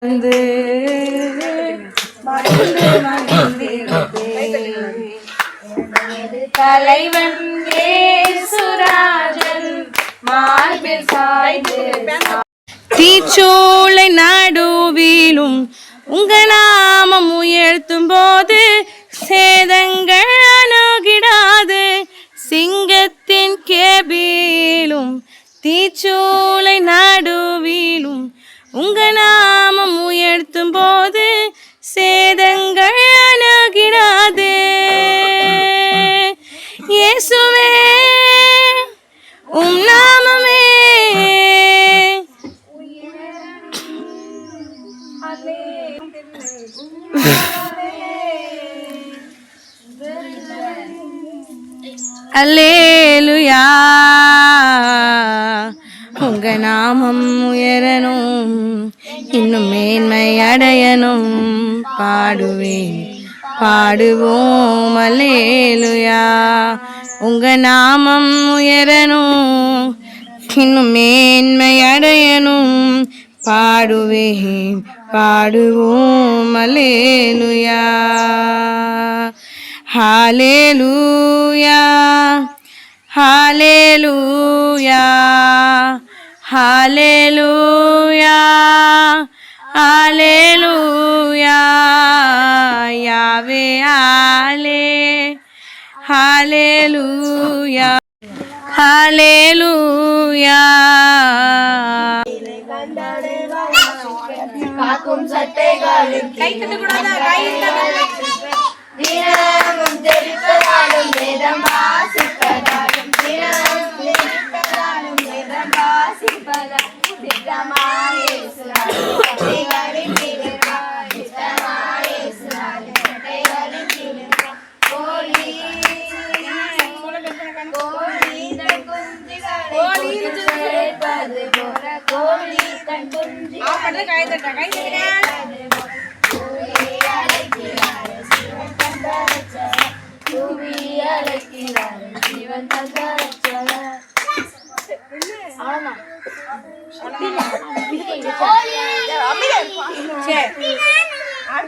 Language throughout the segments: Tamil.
வந்து தலைவன் சுராஜன் மார்பில் சாய்ந்து தீச்சூளை நடுவிலும் உங்க நாமம் உயர்த்தும் போது சேதங்கள் அணுகிடாது. சிங்கத்தின் கேபிலும் தீச்சூளை நடுவிலும் உங்க நாமம் உயர்த்தும் போது சேதங்கள் அணுகிடாது. இயேசுவே உம் நாமமே அல்லேலூயா. உங்க நாமம் உயரணும், இன்னும் மேன்மை அடையணும். பாடுவோம் அல்லேலூயா. உங்க நாமம் உயரணும், இன்னும் மேன்மை அடையணும். பாடுவோம் அல்லேலூயா. ஹல்லேலூயா ஹல்லேலூயா ஹல்லேலூயா ஹல்லேலூயா. யாவே ஹல்லேலூயா ஹல்லேலூயா. காக்கும் சட்டைகளின் கை தட்டக்கூடாதா? கை தினமும் தெரிப்பதாலும் வேதம் வாசிப்பதாலும் தினமும் தெரிப்பதாலும் வேதம் வாசிப்பதாலும் திட்டமாயே சட்டைகளின்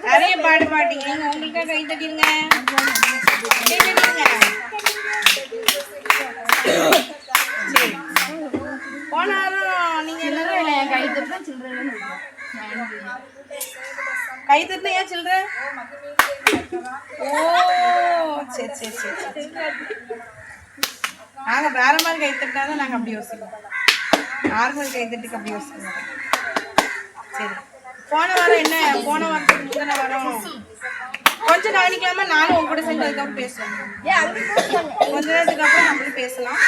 நிறைய பாடு பாட்டீங்க. நீங்க உங்களுக்கா கை தட்டிருங்க. போனாலும் நீங்க எல்லாரும் கை தட்டினா சில்லற கை தட்டினா ஏன் சில்லற? ஓ சரி சரி சரி சரி. நாங்க வேற மாதிரி கை தட்டினாதான் நாங்க அப்படி யோசிப்போம். நார்மல் கை தட்டுக்கு அப்படி யோசிப்போம். சரி, போன வாரத்துக்கு முந்தின வாரம் கொஞ்சம் கவனிக்காம நானும் உங்க கூட சேர்ந்து அதுக்கப்புறம் பேசுவேன். கொஞ்ச நேரத்துக்கு அப்புறம் நம்மளும் பேசலாம்.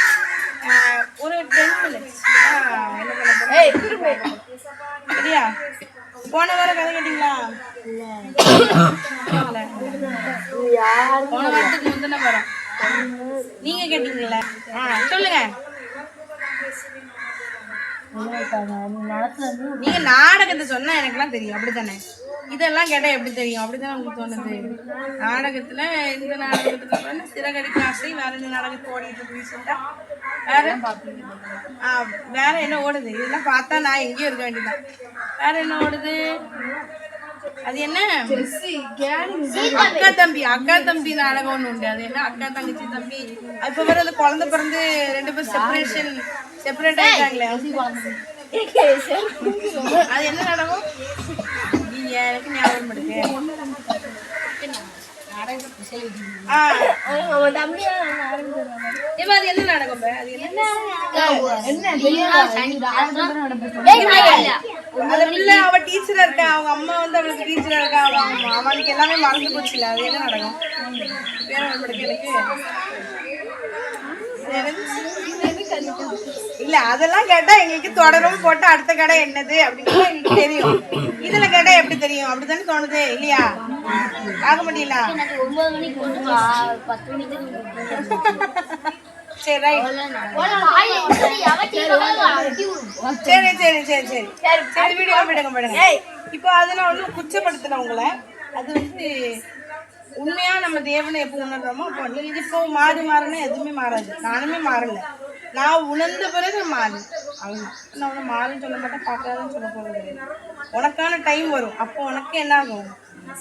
ஒரு 10 minutes என்ன பண்ண போறோம்? சரியா? போன வாரம் கதை கேட்டீங்களா? போன வாரத்துக்கு முந்தின வாரம் நீங்க கேட்டீங்களா? சொல்லுங்க. நீங்க நாடகத்தை சொன்னா எனக்குலாம் தெரியும், அப்படித்தானே? இதெல்லாம் கேட்டா எப்படி தெரியும்? அப்படித்தானே உங்களுக்கு தோணுது? நாடகத்துல இந்த நாடகத்துல சிறகடிக்க ஆசை, வேற என்ன நாடகத்தை ஓடிட்டு ரீசெண்டா வேற என்ன ஓடுது? இதெல்லாம் பார்த்தா நான் எங்கேயும் இருக்க வேண்டியதான். வேற என்ன ஓடுது? அது என்ன? அக்கா தம்பி நாடகம் ஒண்ணு உண்டு. அது என்ன? அக்கா தங்கச்சி தம்பி. இப்ப வேற அந்த குழந்தை பிறந்து 2 பேரும் செப்பரேட் ஆயிட்டாங்களே, அது என்ன நாடகம்? எனக்கு ஞாபகம் இருக்கு. அது என்ன நாடகம்? அவ டீச்சரா இருக்கா, அவங்க அம்மா வந்து அவளுக்கு டீச்சரா இருக்கா, அவனுக்கு எல்லாமே மறந்து போச்சுல. அது என்ன நாடகம்? இல்ல, அதெல்லாம் கேட்டா எங்களுக்கு தொடரும் போட்டு அடுத்த கடை என்னது அப்படின்னு எங்களுக்கு தெரியும். இதுல கேட்டா எப்படி தெரியும்? அப்படித்தானே தோணுது இல்லையா? ஆக முடியல. சரி ரைட். சரி சரி சரி சரி சரி வீடியோ போயிடுங்க. இப்போ அதெல்லாம் ஒன்றும் குச்சப்படுத்தல உங்களை. அது வந்து உண்மையா நம்ம தேவனை எப்போ உணர்றோமோ அப்போ. நீங்க இப்போ மாறுனா எதுவுமே மாறாது. நானுமே மாறல. நான் உணர்ந்த பிறகு மாறு. நான் உன்னை மாறுன்னு சொல்ல மாட்டேன், பார்க்காதுன்னு சொல்ல போகிறது கிடையாது. உனக்கான டைம் வரும், அப்போ உனக்கு என்ன ஆகும்?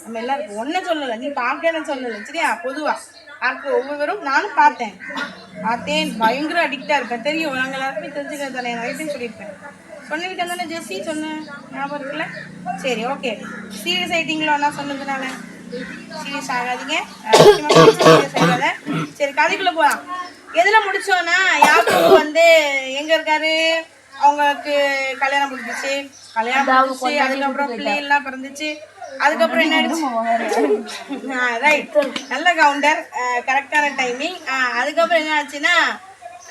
நம்ம எல்லாருக்கும் ஒன்றை சொல்லலை, நீ பார்க்கன்னு சொல்லலை சரியா? பொதுவாக பார்க்க ஒவ்வொருவரும் நானும் பார்த்தேன், பயங்கர அடிக்டாக இருப்பேன் தெரியும். நாங்கள் எல்லாருமே தெரிஞ்சுக்கிறது தானே, நைட்டையும் சொல்லியிருப்பேன். சொல்லியிருக்கேன் தானே ஜெஸ்ஸி? சொன்னேன், ஞாபகம் இருக்குல்ல? சரி ஓகே. சீரியஸ் ஆகிட்டீங்களோ நான் சொன்னதுனால? சீரியஸ் ஆகாதீங்க, சீரியஸ் ஆகாத. சரி கதைக்குள்ளே போகலாம். எதில் முடித்தோன்னா யாக்கோபு வந்து எங்கே இருக்காரு? அவங்களுக்கு கல்யாணம் முடிஞ்சிச்சு, அதுக்கப்புறம் பிள்ளைகள்லாம் பிறந்துச்சு. அதுக்கப்புறம் என்ன ஆயிடுச்சு? ரைட், நல்ல கவுண்டர், கரெக்டான டைமிங். அதுக்கப்புறம் என்ன ஆச்சுன்னா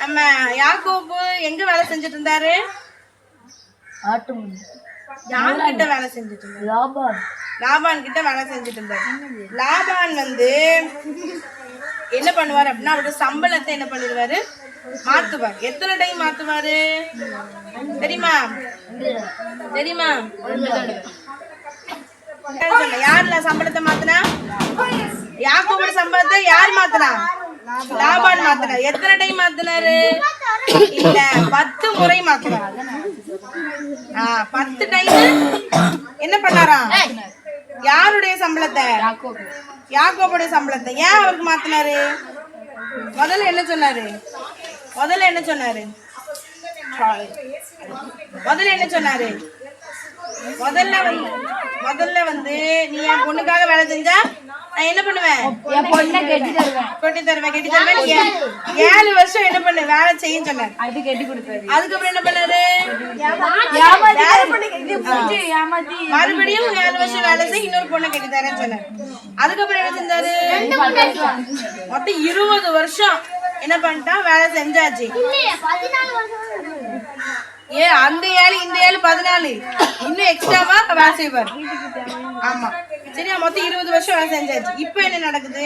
நம்ம யாக்கோபு எங்கே வேலை செஞ்சுட்டு இருந்தாரு? யார்கிட்ட வேலை செஞ்சுட்டு இருந்தாரு? லாபான் கிட்ட வேலை செஞ்சுட்டு இருந்தாரு. லாபான் வந்து என்ன பண்ணுவார் அப்படின்னா அவரோட சம்பளத்தை என்ன பண்ணிடுவாரு? மாத்துவார். எத்தனை டைம் மாத்துவாரு தெரியுமா? தெரியுமா? யாருல சம்பளத்தை மாத்தினா? யாக்கோபோட சம்பளத்தை யார் மாத்தினா? லாபான் மாத்தினா. எத்தனை டைம் மாத்தினாரு? இல்ல, 10 முறை மாத்தினார். 10 டைம் என்ன பண்ணாரா? யாருடைய சம்பளத்தை? யாக்கோபுடைய சம்பளத்தை. ஏன் அவருக்கு மாத்தினாரு? முதல்ல என்ன சொன்னாரு? முதல்ல என்ன சொன்னாரு? முதல்ல வந்து நீ என் பொண்ணுக்காக வேலை செஞ்சா நான் என்ன பண்ணுவேன்? என் பொண்ணை கட்டி தருவேன். 7 வருஷம் என்ன பண்ண வேலை செய்யும் சொன்னாரு. அதுக்கப்புறம் என்ன பண்ணாரு? மறுபடியும் 7 வருஷம் வேலை செய்ய இன்னொரு பொண்ணை கட்டி தரேன்னு சொன்னாரு. அதுக்கப்புறம் என்ன செஞ்சாரு? மொத்தம் 20 வருஷம் என்ன பண்ணிட்டா வேலை செஞ்சாச்சு. அந்த 7 இந்த 7 14 இன்னும் எக்ஸ்ட்ராவா வேலை செய்வார். ஆமா சரியா, மொத்தம் 20 வருஷம் வேலை செஞ்சாச்சு. இப்ப என்ன நடக்குது?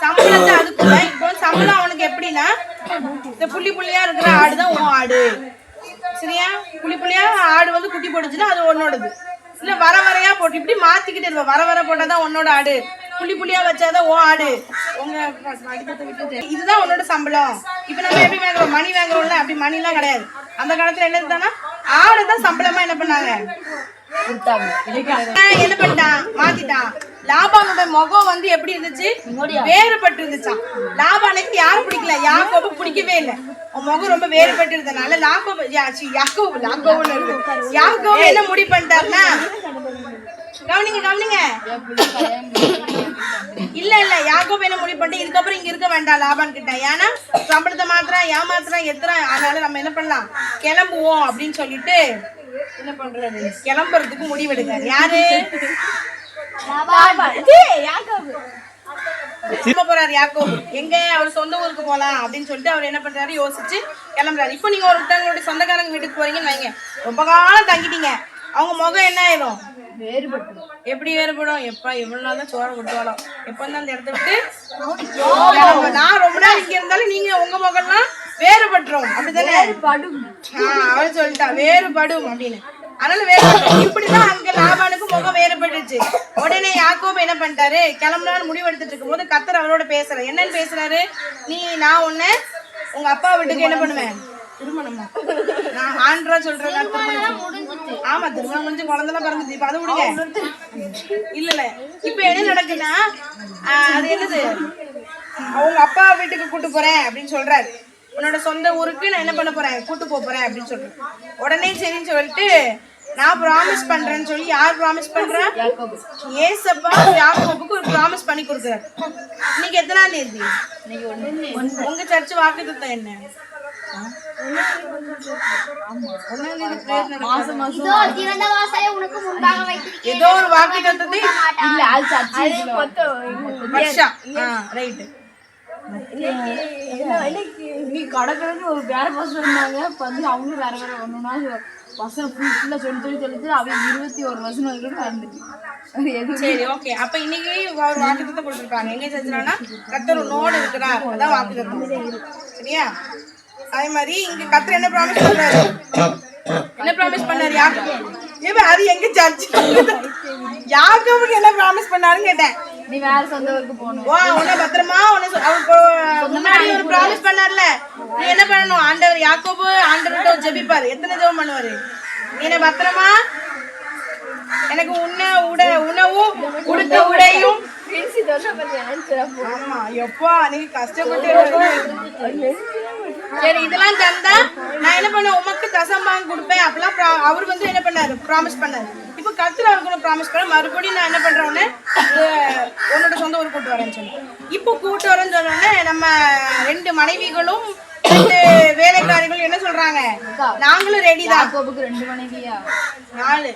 சம்பளத்தை அதுக்குள்ள இப்போ சம்பளம் அவனுக்கு எப்படின்னா இந்த புள்ளி புள்ளியா இருக்கிற ஆடுதான் உன் ஆடு சரியா? புள்ளி புள்ளியா ஆடு வந்து குட்டி போட்டுச்சுன்னா அது உன்னோடது. இல்ல வர வரையா போட்டு இப்படி மாத்திக்கிட்டே இருப்ப. வர போட்டாதான் உன்னோட ஆடு, புள்ளி புள்ளியா வச்சாதான் உன் ஆடு. உங்க இதுதான் உன்னோட சம்பளம். இப்ப நம்ம எப்படி வாங்குறோம்? மணி வாங்குறோம்ல, அப்படி மணி எல்லாம் கிடையாது. அந்த காலத்துல என்ன இருந்தானா ஆடுதான் சம்பளமா என்ன பண்ணாங்க? என்ன பண்ணிட்டான்? மாத்திட்டான். லாபானோட முகம் வந்து எப்படி இருந்துச்சு? வேறுபட்டு இருந்துச்சான். லாபானுக்கு யாரு பிடிக்கல? யாக்கோபு பிடிக்கவே இல்லை. முகம் ரொம்ப வேறுபட்டு இருந்தனால யாக்கோபு என்ன முடிவு பண்ணிட்டாருன்னா, கவனிங்க இல்ல யாக்கோபு என்ன முடிவு பண்ணிட்டு இதுக்கப்புறம் இங்க இருக்க வேண்டாம் லாபான் கிட்ட. ஏன்னா சம்பளத்தை மாத்திரம் ஏமாத்திரம் எத்தனை, அதனால நம்ம என்ன பண்ணலாம்? கிளம்புவோம் அப்படின்னு சொல்லிட்டு என்ன பண்றாரு? கிளம்புறதுக்கு முடிவெடுக்காரு. யாரு? போறாரு யாக்கோபு. எங்க? அவர் சொந்த ஊருக்கு போலாம் அப்படின்னு சொல்லிட்டு அவர் என்ன பண்றாரு? யோசிச்சு கிளம்புறாரு. இப்போ நீங்க ஒருத்தவங்களுடைய சொந்தக்காரங்க வீட்டுக்கு போறீங்கன்னு வைங்க, ரொம்ப காலம் தங்கிட்டீங்க, அவங்க முகம் என்ன ஆயிரும்? வேறுபடும். எப்படி வேறுபடும்? எப்ப எவ்வளவு நாள் தான் சோறு கொடுத்தாலும் எப்ப தான் அந்த இடத்த விட்டு நான் ரொம்ப நாள் இங்க இருந்தாலும் நீங்க உங்க முகம்லாம் வேறுபட்டுரும். அப்படித்தானே? அவன் சொல்லிட்டா வேறுபடும் அப்படின்னு. அதனால வேறுபடும். இப்படிதான் அங்க லாபானுக்கு முகம் வேறுபட்டுச்சு. உடனே யாக்கோபு என்ன பண்ணிட்டாரு? கிளம்புனான்னு முடிவு எடுத்துட்டு இருக்கும் போது கர்த்தர் அவரோட பேசுறாரு. என்னன்னு பேசுறாரு? நான் உன்னை உங்க அப்பா வீட்டுக்கு என்ன பண்ணுவேன்? திருமணமா? நான் ஆண்ட்ரா சொல்றேன். ஆமா, திருமணம் முடிஞ்சு குழந்தைலாம் பிறந்துச்சு. இப்ப அதை விடுங்க. இல்ல இப்ப என்ன நடக்குன்னா அது என்னது? அவங்க அப்பா வீட்டுக்கு கூட்டு போறேன் அப்படின்னு சொல்றாரு. உன்னோட சொந்த ஊருக்கு நான் என்ன பண்ண போறேன்? கூட்டு போறேன் அப்படின்னு சொல்றேன். உடனே சரின்னு சொல்லிட்டு நான் ப்ராமிஸ் பண்றேன்னு சொல்லி, யார் ப்ராமிஸ் பண்றா? ஏசப்பா யாக்கோபுக்கு ஒரு ப்ராமிஸ் பண்ணி கொடுக்குறாரு. இன்னைக்கு எத்தனாம் தேதி? உங்க சர்ச் வாக்குத்தத்தம் என்ன? ஏதோ ஒரு வாக்குத்தத்தத்தை நீ கடற்கரைன்னு ஒரு வேற பசங்க இருந்தாங்க. வந்து அவங்களும் வேற ஒண்ணுன்னா பசங்க ஃபுல்லா சொல்லி அவங்க 21 வருஷம் வரைக்கும் வந்துச்சு. சரி ஓகே. அப்ப இன்னைக்கு ஒரு வாக்குத்தத்தை கொடுத்துருக்காங்க. எங்க செஞ்சுனா கர்த்தர் நோடு இருக்கிறார், அதான் வாக்குத்தத்தம் சரியா? அதே மாதிரி இங்க கர்த்தர் என்ன ப்ராமிஸ் பண்றாரு? என்ன ப்ராமிஸ் பண்ணாரு யாக்கோபு? அது எங்க சர்ச் யாக்கோபுக்கு என்ன ப்ராமிஸ் பண்ணாருன்னு கேட்டேன். நீ வேற சொந்த ஊருக்கு போகணும். உன்னை பத்திரமா முன்னாடி ஒரு ப்ராமிஸ் பண்ணார்ல, நீ என்ன பண்ணணும்? ஆண்டவர் யாக்கோபு ஆண்டவர்கிட்ட ஜெபிப்பாரு. எத்தனை ஜெபம் பண்ணுவாரு? நீ என்ன பத்திரமா எனக்கு உணவும் உடுத்த உடையும். ஆமா எப்பா நீ கஷ்டப்பட்டு. சரி இதெல்லாம் தந்தா நான் என்ன பண்ண உமக்கு தசம்பாங்க கொடுப்பேன் அப்படிலாம் அவர் வந்து என்ன பண்ணாரு? ப்ராமிஸ் பண்ணாரு. இப்ப கர்த்தர் அவருக்கு ப்ராமிஸ் பண்ண மறுபடியும் நான் என்ன பண்றேன்னு உன்னோட சொந்த ஊர் கூட்டு வரேன்னு சொல்லி இப்போ கூட்டு வரேன்னு சொன்னோடனே நம்ம 2 மனைவிகளும் 2 வேலைக்காரிகளும் என்ன சொல்றாங்க? நாங்களும் ரெடி தான். 2 மனைவியா? 4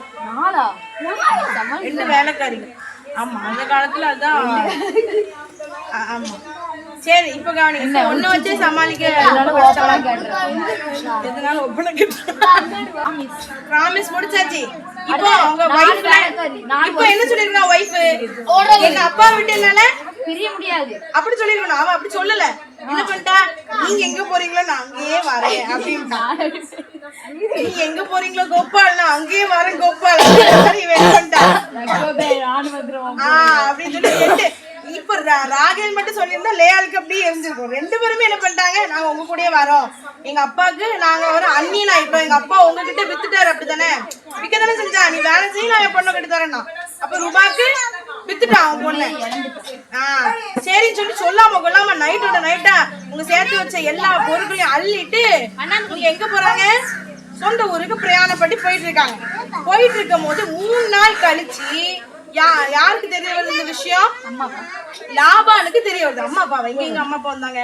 2 வேலைக்காரிகள். ஆமா அந்த காலத்துல அதான். ஆமா சரி இப்ப கவனிங்க. ஒன்ன வச்சே சமாளிக்க எதனால ஒப்பனை ப்ராமிஸ் முடிச்சாச்சு. இப்போ அவங்க வைஃப் இப்போ என்ன சொல்லிருக்கா? வைஃப் எங்க அப்பா விட்டு என்னால பிரிய முடியாது அப்படி சொல்லிருக்கணும். அவ அப்படி சொல்லல. என்ன பண்ணிட்டா? நீங்க எங்க போறீங்களோ நான் அங்கேயே வரேன் அப்படின்ட்டா. நீங்க எங்க போறீங்களோ கோபால் நான் அங்கேயே வரேன் கோபால் பண்ணிட்டா அப்படின்னு சொல்லி. இப்ப ராகேல் மட்டும் சொல்லியிருந்தா லேயாளுக்கு அப்படியே எரிஞ்சிருக்கும். 2 பேருமே என்ன பண்ணிட்டாங்க? நாங்க உங்க கூடயே வரோம். எங்க அப்பாவுக்கு நாங்க வர அண்ணினா இப்ப எங்க அப்பா உங்ககிட்ட வித்துட்டாரு அப்படித்தானே? விக்கதானே செஞ்சா? நீ வேலை செய்ய நான் என் பொண்ணை கிட்ட தரேன்னா அப்ப ரூபாக்கு வித்துட்டான் அவன் பொண்ணு. சரின்னு சொல்லி சொல்லாம கொள்ளாம நைட்டோட நைட்டா உங்க சேர்த்து வச்ச எல்லா பொருட்களையும் அள்ளிட்டு நீங்க எங்க போறாங்க? சொந்த ஊருக்கு பிரயாணப்பட்டு போயிட்டு இருக்காங்க. போயிட்டு இருக்கும் போது 3 நாள் கழிச்சு யாருக்கு தெரிய வருது இந்த விஷயம்? லாபானுக்கு தெரிய வருது. அம்மா அப்பா எங்க அம்மா அப்பா வந்தாங்க.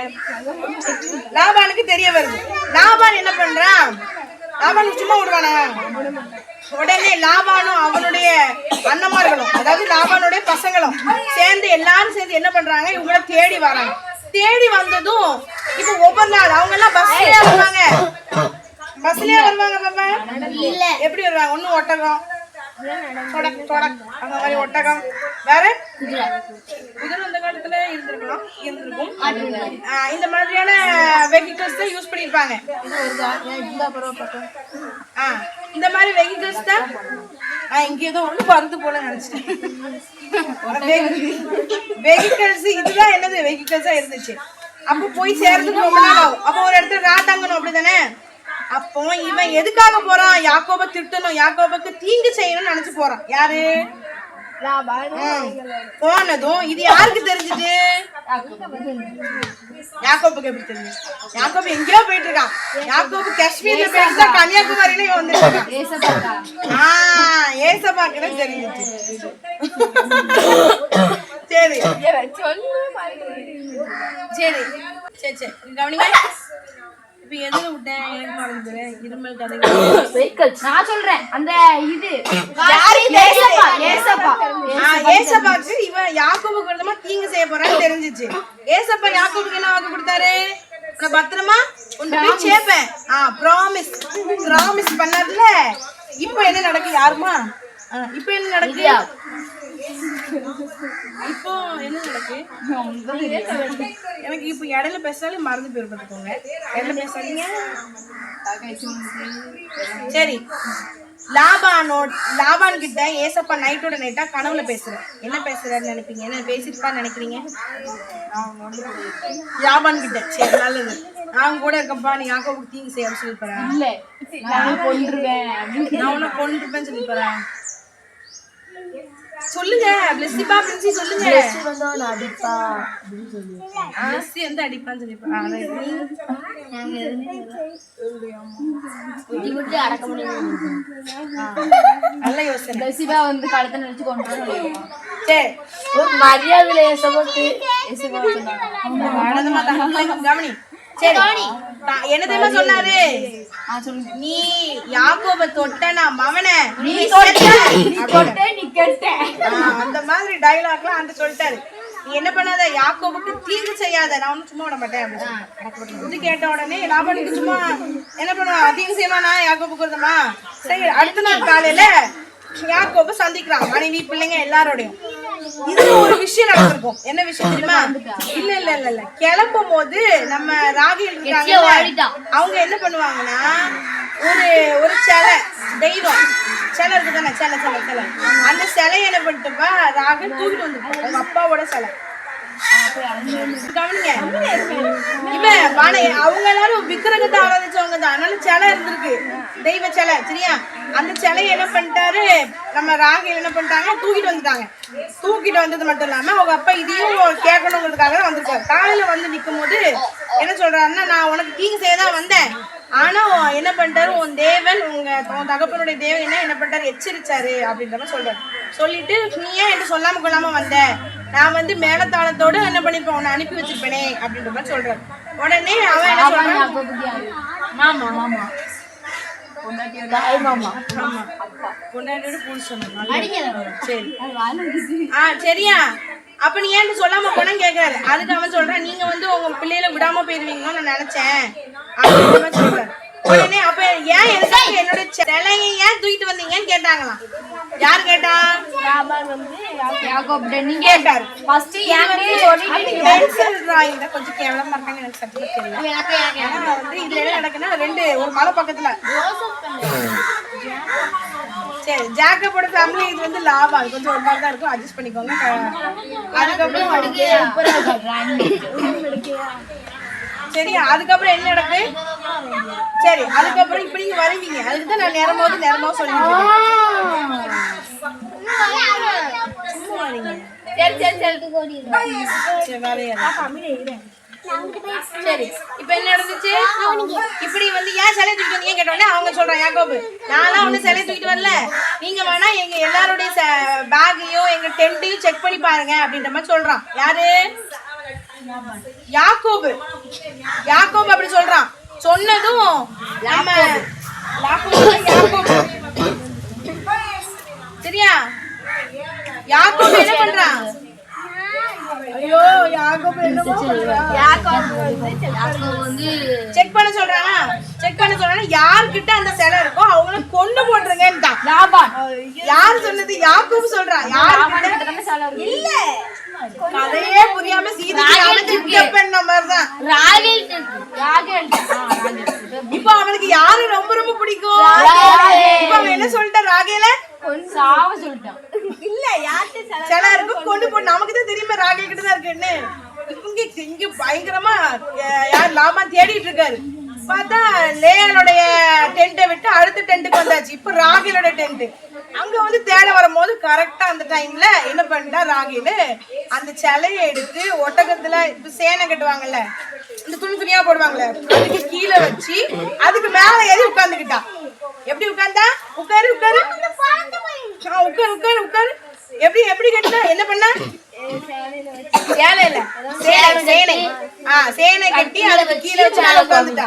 லாபானுக்கு தெரிய வருது. லாபான் என்ன பண்றான்? லாபான் சும்மா விடுவானா? உடனே லாபானும் அவனுடைய அண்ணன்மார்களும் அதாவது லாபானுடைய பசங்களும் சேர்ந்து எல்லாரும் சேர்ந்து என்ன பண்றாங்க? இவங்கள தேடி வராங்க. தேடி வந்ததும் இப்ப ஒவ்வொரு நாள் அவங்க எல்லாம் பஸ்லயே வருவாங்க. பஸ்லயே வருவாங்க பாப்பா. எப்படி வருவாங்க? ஒன்னும் ஒட்டகம் அந்த மாதிரி ஒட்டகம் வேற குதிரை அந்த காலத்துல இருந்திருக்கும். இந்த மாதிரியான வெஹிக்கிள்ஸ் தான் யூஸ் பண்ணிருப்பாங்க. இந்த மாதிரி வெஹிக்கிள்ஸ் தான் இங்க ஏதோ ஒண்ணு பறந்து போல நினைச்சிட்டேன். வெஹிக்கிள்ஸ் இதுதான் என்னது? வெஹிக்கிள்ஸா இருந்துச்சு. அப்ப போய் சேர்றதுக்கு ரொம்ப நாள் ஆகும். அப்ப ஒரு இடத்துல ராட்டாங்கணும் அப்படிதானே? அப்போ இவன் எதுக்காக போறான்? யாக்கோபை திட்டணும், யாக்கோபுக்கு தீங்கு செய்யணும்னு நினைச்சு போறான். யாரு? போனதும் இது யாருக்கு தெரிஞ்சுது? யாக்கோபுக்கு எப்படி தெரிஞ்சு? யாக்கோபு எங்கேயோ போயிட்டு இருக்கான். யாக்கோபு காஷ்மீர்ல போயிட்டு கன்னியாகுமரியில வந்துருக்கான். ஏசபாக்கு தெரிஞ்சிச்சு. சரி சரி சரி சரி கவனிங்க. இப்ப எதுல விட்டேன்? எனக்கு மறந்துது. இருமல் கதை நான் சொல்றேன். அந்த இது ஏசப்பாக்கு இவன் யாக்கோபுக்கு விருந்தமா தீங்கு செய்ய போறான்னு தெரிஞ்சிச்சு. ஏசப்பா யாக்கோபுக்கு என்ன வாக்கு கொடுத்தாரு? நான் பத்திரமா உன்னை போய் சேர்ப்பேன். ப்ராமிஸ் பண்ணார்ல. இப்ப என்ன நடக்கு? யாருமா இப்ப என்ன நடக்கு? இப்போ என்ன நடக்கு எனக்கு? இப்ப இடையில பேசாலே மறந்து போயிருப்பதுக்கோங்க. இடையில பேசாதீங்க. சரி லாபான் கிட்ட ஏசப்பா நைட்டோட நைட்டா கனவுல பேசுறேன். என்ன பேசுறாருன்னு நினைப்பீங்க? என்ன பேசிருப்பான்னு நினைக்கிறீங்க? லாபான் கிட்ட சரி நல்லது நான் கூட இருக்கப்பா நீ யாக்கோபுக்கு தீங்கு செய்ய சொல்லி போறேன். இல்ல நான் கொன்றுவேன். நான் உன்னை கொன்றுப்பேன்னு சொல்லி போறேன். சொல்லுங்க பிளஸ்ஸிபா பிரின்சி சொல்லுங்க. அடிப்பா அப்படின்னு சொல்லி பிளஸ்ஸி வந்து அடிப்பான்னு சொல்லி அடக்க முடியும். நல்ல யோசனை. பிளஸ்ஸிபா வந்து கழுத்தை நினைச்சு கொண்டு சரி ஒரு மரியாதையில ஏசப்பட்டு கவனி. சரி என்ன தெரியுமா சொன்னாரு? நீ யாக்கோபை தொட்ட நான் மவன நீ அந்த மாதிரி டைலாக்லாம் அந்த சொல்லிட்டாரு. நீ என்ன பண்ணாத? யாக்கோபுக்கு தீங்கு செய்யாத. நான் ஒன்னும் சும்மா விட மாட்டேன். இது கேட்ட உடனே லாபானுக்கு சும்மா என்ன பண்ணுவா? தீங்கு செய்வானா யாக்கோபுக்கு வருதமா? சரி அடுத்த நாள் காலையில யாக்கோபு சந்திக்கிறான் மனைவி பிள்ளைங்க எல்லாரோடையும். இதுல ஒரு விஷயம் நடந்திருக்கும். என்ன விஷயம் தெரியுமா? இல்ல இல்ல இல்ல இல்ல கிளம்பும் போது நம்ம ராகேல் இருக்காங்க அவங்க என்ன பண்ணுவாங்கன்னா ஒரு ஒரு சிலை தெய்வம் சிலை இருக்குதானே சிலை அந்த சிலையை என்ன பண்ணிட்டுப்பா ராகன் தூக்கிட்டு வந்துருப்பா அவங்க அப்பாவோட சிலை. கவனிங்க இவன் அவங்க எல்லாரும் விக்கிரகத்தை ஆராதிச்சவங்க தான், அதனால சிலை இருந்திருக்கு தெய்வ சிலை சரியா. அந்த சிலையை என்ன பண்ணிட்டாரு நம்ம ராகேல் என்ன பண்ணிட்டாங்க தூக்கிட்டு வந்துட்டாங்க. தூக்கிட்டு வந்தது மட்டும் இல்லாம அவங்க அப்பா இதையும் கேட்கணுங்கிறதுக்காக தான் வந்திருக்காரு. காலையில வந்து நிற்கும் போது என்ன சொல்றாருன்னா நான் உனக்கு தீங்கு செய்ய தான் வந்தேன், ஆனா என்ன பண்ணிட்டாரு உன் தேவன் உன் தகப்பனுடைய தேவன் என்ன பண்ணிட்டாரு எச்சரிச்சாரு அப்படின்ற மாதிரி சொல்றாரு. சொல்லிட்டு நீ ஏன் என்று சொல்லாம கொள்ளாம வந்த, நான் வந்து மேலத்தாளத்தோடு என்ன பண்ணிருப்பேன் உன்னை அனுப்பி வச்சிருப்பேனே அப்படின்ற மாதிரி சொல்றாரு. உடனே அவன் என்ன சொல்றான் மாமா மாமா பொண்டாட்டியோட சரி சரியா. அப்ப நீ ஏன் சொல்லாம போனேன்னு கேக்குறாரு. அதுக்கு அவன் சொல்றான் நீங்க வந்து உங்க பிள்ளைகளை விடாம போயிருவீங்கன்னு நான் நினைச்சேன் அப்படின்ற மாதிரி சொல்றாரு. உடனே அப்ப ஏன் எதுக்காக என்னோட சிலையை ஏன் தூக்கிட்டு வந்தீங்கன்னு கேட்டாங்களாம். யாரு கேட்டா கேட்டாரு. கொஞ்சம் கேவலமா இருக்காங்க எனக்கு சத்தியமா தெரியல. ஏன்னா வந்து இதுல என்ன நடக்குன்னா ரெண்டு ஒரு மலை பக்கத்துல சரி ஜாக்கப்போட ஃபேமிலி இது வந்து லாபம் அது கொஞ்சம் ஒரு மாதிரி தான் இருக்கும் அட்ஜஸ்ட் பண்ணிக்கோங்க. அதுக்கப்புறம் சரி அதுக்கப்புறம் என்ன நடக்கு சரி அதுக்கப்புறம் இப்படி நீங்க வருவீங்க அதுக்கு தான் நான் நேரமா சொல்லிட்டு சரி இப்ப என்ன நடந்துச்சு இப்படி வந்து ஏன் சிலை தூக்கிட்டு வந்தீங்க கேட்டோடனே அவங்க சொல்றாங்க யாக்கோபு நான்லாம் ஒண்ணு சிலை தூக்கிட்டு வரல, நீங்க வேணா எங்க எல்லாருடைய பேக்கையும் எங்க டென்ட்டையும் செக் பண்ணி பாருங்க அப்படின்ற மாதிரி சொல்றான். யாரு யாக்கோபு அப்படி சொல்றான். சொன்னதும் நம்ம யாக்கோபு சரியா யாக்கோபு என்ன பண்றான் ஐயோ யாக்கோபு செக் பண்ண சொல்றானா யார்கிட்ட அந்த சிலை இருக்கோ அவங்கள கொண்டு போட்டுருங்கன்னுட்டான். யார் சொன்னது யாக்கோபு சொல்றான். இல்ல கதையே புரியாம இப்ப அவனுக்கு யாரு ரொம்ப ரொம்ப பிடிக்கும் இப்ப அவன் என்ன சொல்லிட்டான் ராகேல இல்ல யார்கிட்ட சிலை இருக்கும் கொண்டு போ நமக்கு தான் தெரியுமா ராகேல் கிட்ட தான் இருக்குன்னு. இங்க பயங்கரமா யார் லாபான் தேடிட்டு இருக்காரு. பார்த்தா லேயானுடைய டென்ட்டை விட்டு அடுத்த டென்ட்டுக்கு வந்தாச்சு. இப்ப ராகேலோட டென்ட் அங்க வந்து தேட வரும்போது கரெக்டா அந்த டைம்ல என்ன பண்ணிட்டா ராகேலு அந்த சிலையை எடுத்து ஒட்டகத்துல இப்ப சேனை கட்டுவாங்கல்ல இந்த துணியா போடுவாங்கல்ல அதுக்கு கீழே வச்சு அதுக்கு மேல ஏறி உட்கார்ந்துக்கிட்டா. எப்படி உட்கார்ந்தா உட்காரு எப்படி கட்டினா என்ன பண்ண சேனை கட்டி அதுக்கு கீழே வச்சு உட்கார்ந்துட்டா.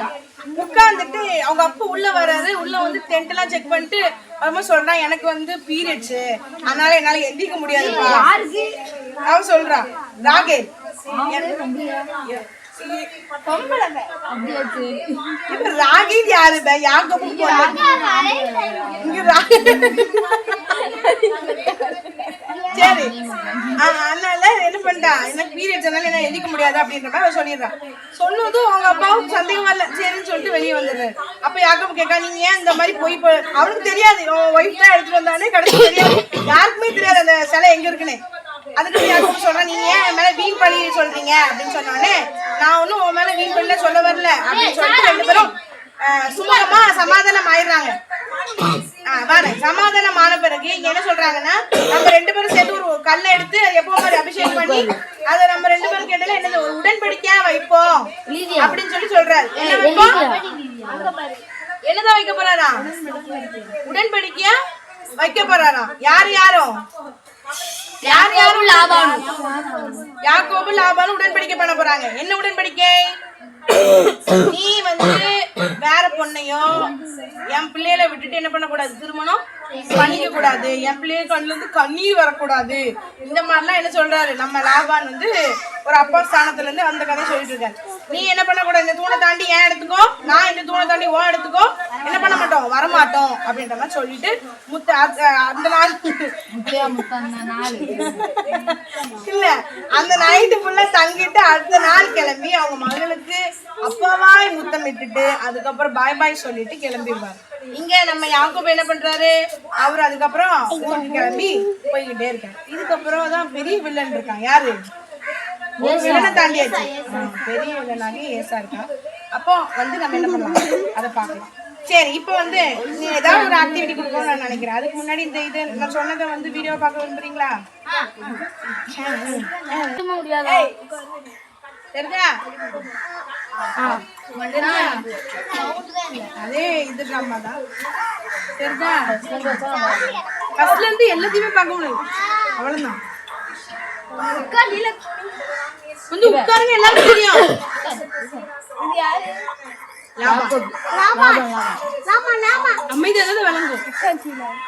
உட்கார்ந்துட்டு அவங்க அப்பா உள்ள வர்றாரு. உள்ள வந்து டென்ட் எல்லாம் செக் பண்ணிட்டு வரும்போது சொல்றான் எனக்கு வந்து பீரியட்ஸ் அதனால என்னால எந்திரிக்க முடியாதுப்பா அவன் சொல்றான். ராகேல் ராகேல் யாரு யாக்கோபு சரி அதனால என்ன பண்ணிட்டா எனக்கு பீரியட்ஸ் அதனால என்ன எந்திக்க முடியாது அப்படின்ற மாதிரி சொல்லிடுறான். சொன்னதும் அவங்க அப்பாவுக்கு சந்தேகம் வரல சரின்னு சொல்லிட்டு வெளியே வந்துடுறாரு. அப்ப யாக்கோபு கேட்கா நீங்க ஏன் இந்த மாதிரி போய் அவனுக்கு தெரியாது ஒய்ஃப் தான் எடுத்துட்டு வந்தானே கடைசி தெரியாது யாருக்குமே தெரியாது அந்த சிலை எங்க இருக்குன்னு. அதுக்கு யாக்கோபு சொல்றான் நீங்க ஏன் என் மேல வீண் பண்ணி சொல்றீங்க அப்படின்னு சொன்னோடனே நான் ஒன்னும் உன் மேல வீண் பண்ணல சொல்ல வரல அப்படின்னு சொல்லிட்டு ரெண்டு பேரும் சுமூகமா சமாதானம் ஆயிடுறாங்க. சமாதானம் ஆன பிறகு இங்க என்ன சொல்றாங்கன்னா நம்ம ரெண்டு பேரும் சேர்ந்து ஒரு கல்லை எடுத்து எப்போ மாதிரி அபிஷேகம் பண்ணி அதை நம்ம ரெண்டு பேரும் கேட்டால என்ன ஒரு உடன்படிக்கையா வைப்போம் அப்படின்னு சொல்றாரு. என்னதான் வைக்க போறாரா உடன்படிக்கையா வைக்க போறாரா. யாரும் யாக்கோபு லாபானும் உடன்படிக்கை பண்ண போறாங்க. என்ன உடன்படிக்கை நீ வந்து வேற பொண்ணையோ என் பிள்ளைகளை விட்டுட்டு என்ன பண்ணக்கூடாது திருமணம் பண்ணிக்க கூடாது, என் பிள்ளைய கண்ணுல இருந்து கண்ணீர் வரக்கூடாது இந்த மாதிரிலாம் என்ன சொல்றாரு நம்ம லாபான் வந்து ஒரு அப்பா ஸ்தானத்துல இருந்து அந்த கதை சொல்லிட்டு இருக்காரு. நீ என்ன பண்ணக்கூடாது இந்த தூணை தாண்டி ஏன் எடுத்துக்கோ நான் இந்த தூணை தாண்டி ஓ எடுத்துக்கோ என்ன பண்ண மாட்டோம் வரமாட்டோம் அப்படின்ற மாதிரி சொல்லிட்டு அந்த நாள் இல்ல அந்த நைட்டு ஃபுல்லா தங்கிட்டு அடுத்த நாள் கிளம்பி அவங்க மகளுக்கு அப்பாவாய் முத்தமிட்டுட்டு அதுக்கப்புறம் பாய் சொல்லிட்டு கிளம்பிடுவாரு. இங்க நம்ம யாக்கோபு என்ன பண்றாரு, அவர் அதுக்கப்புறம் ஊருக்கு கிளம்பி போய்கிட்டே இருக்காரு. இதுக்கப்புறம் தான் பெரிய வில்லன் இருக்கான். யாரு? ஒரு வில்லனை தாண்டியாச்சு. பெரிய வில்லனாகி ஏசா இருக்கான். அப்போ வந்து நம்ம என்ன பண்ணலாம் அதை பார்க்கலாம். சரி, இப்போ வந்து நீ ஏதாவது ஒரு ஆக்டிவிட்டி கொடுக்கணும்னு நான் நினைக்கிறேன். அதுக்கு முன்னாடி இந்த இது நான் சொன்னதை வந்து வீடியோ பார்க்க விரும்புறீங்களா? தெரியுதா? அதே இது ட்ராமா தான். தெரியுதா? ஃபர்ஸ்ட்ல இருந்து எல்லாத்தையுமே பார்க்க முடியும். அவ்வளவுதான். கொஞ்சம் உட்காருங்க, எல்லாரும் தெரியும். அமைதி ஏதாவது விளங்கும். வா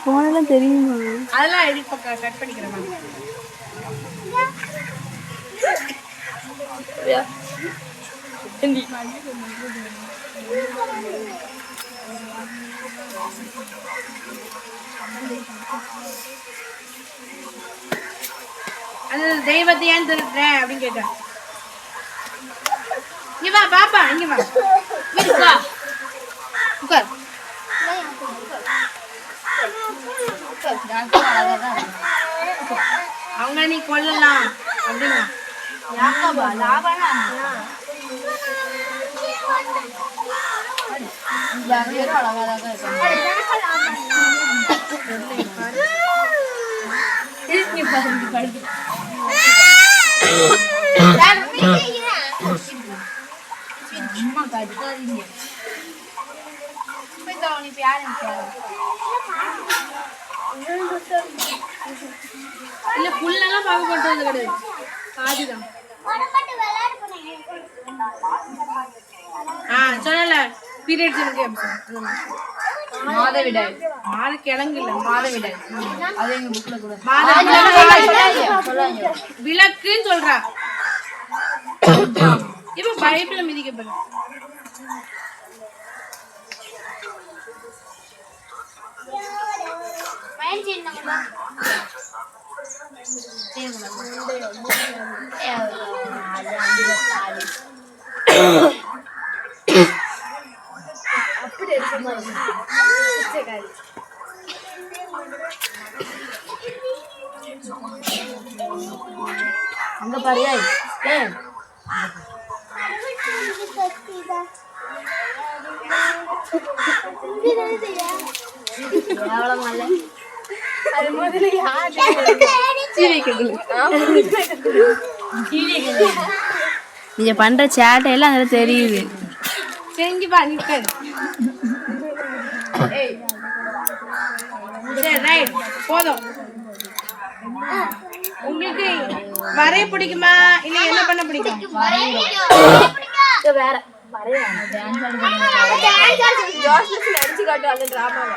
போனெல்லாம் தெரியுமா? அதெல்லாம் எடிட் கட் பண்ணிக்கிறேன். அது தெய்வத்தை ஏன் திருடுறேன் அப்படின்னு கேட்டேன். இங்க வா பாப்பா, இங்க வா. வா உட்கார். அவங்க நீ கொல்லலாம் அப்படின்னா இல்ல புல்லெல்லாம் பார்க்க பண்றது கிடையாது, பாதிதான். சொன்னல பீரியட்ஸ் இருக்கு. மாதவிடாய் கிழங்கு இல்ல, மாதவிடாய். அது எங்க புக்ல கூட விளக்குன்னு சொல்றா. இப்ப பைபிள்ல மிதிக்கப்படும். அங்க பாரியா நீங்க பண்ற சேட்டையெல்லாம் அதுல தெரியுது. செஞ்சு பா நிக்கல். சரி ரைட் போதும். உங்களுக்கு வரைய பிடிக்குமா இல்ல என்ன பண்ண பிடிக்கும்? வேற ஜோஸ்லஸ் அடிச்சு காட்டு அந்த டிராமாவை.